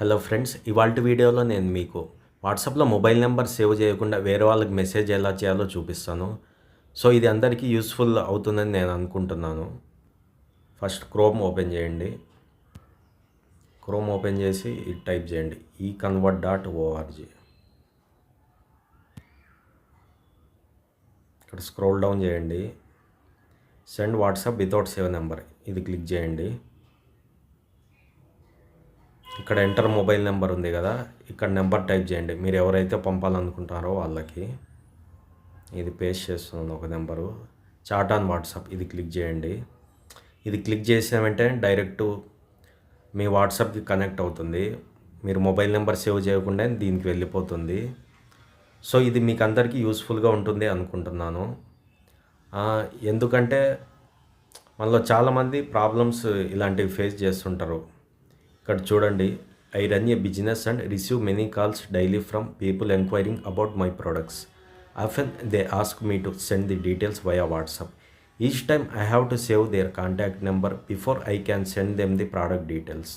Hello friends, ఇవాల్టి వీడియోలో నేను మీకు వాట్సాప్లో మొబైల్ నెంబర్ సేవ్ చేయకుండా వేరే వాళ్ళకి మెసేజ్ ఎలా చేయాలో చూపిస్తాను. సో ఇది అందరికీ యూస్ఫుల్ అవుతుందని నేను అనుకుంటున్నాను. ఫస్ట్ క్రోమ్ ఓపెన్ చేయండి. క్రోమ్ ఓపెన్ చేసి ఇది టైప్ చేయండి econvert.org. ఇక్కడ స్క్రోల్ డౌన్ చేయండి. Send WhatsApp without save number ఇది క్లిక్ చేయండి. ఇక్కడ ఎంటర్ మొబైల్ నెంబర్ ఉంది కదా, ఇక్కడ నెంబర్ టైప్ చేయండి. మీరు ఎవరైతే పంపాలనుకుంటారో వాళ్ళకి. ఇది పేస్ట్ చేస్తున్నాను ఒక నెంబరు. చాట్ ఆన్ వాట్సాప్ ఇది క్లిక్ చేయండి. ఇది క్లిక్ చేసిన వెంటనే డైరెక్ట్ మీ వాట్సాప్కి కనెక్ట్ అవుతుంది. మీరు మొబైల్ నెంబర్ సేవ్ చేయకుండా దీనికి వెళ్ళిపోతుంది. సో ఇది మీకు అందరికీ యూస్ఫుల్గా ఉంటుంది అనుకుంటున్నాను. ఎందుకంటే మనలో చాలామంది ప్రాబ్లమ్స్ ఇలాంటివి ఫేస్ చేస్తుంటారు. ఇక్కడ చూడండి, I run a business and receive many calls daily from people enquiring about my products. Often they ask me to send the details via WhatsApp. Each time I have to save their contact number before I can send them the product details.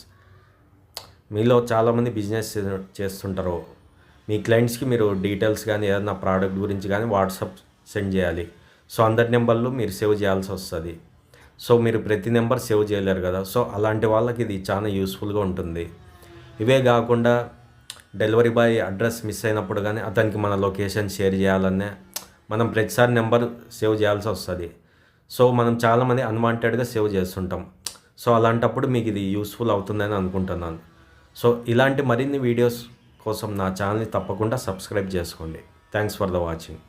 మీలో చాలామంది business చేస్తుంటారు. మీ క్లయింట్స్కి మీరు details కానీ ఏదైనా product గురించి కానీ WhatsApp send చేయాలి. So అందరి నెంబర్లు మీరు సేవ్ చేయాల్సి వస్తుంది. సో మీరు ప్రతి నెంబర్ సేవ్ చేయలేరు కదా. సో అలాంటి వాళ్ళకి ఇది చాలా యూస్ఫుల్గా ఉంటుంది. ఇవే కాకుండా డెలివరీ బాయ్ అడ్రస్ మిస్ అయినప్పుడు కానీ అతనికి మన లొకేషన్ షేర్ చేయాలనే మనం ప్రతిసారి నెంబర్ సేవ్ చేయాల్సి వస్తుంది. సో మనం చాలామంది అన్వాంటెడ్గా సేవ్ చేస్తుంటాం. సో అలాంటప్పుడు మీకు ఇది యూస్ఫుల్ అవుతుందని అనుకుంటున్నాను. సో ఇలాంటి మరిన్ని వీడియోస్ కోసం నా ఛానల్ని తప్పకుండా సబ్స్క్రైబ్ చేసుకోండి. Thanks for the watching.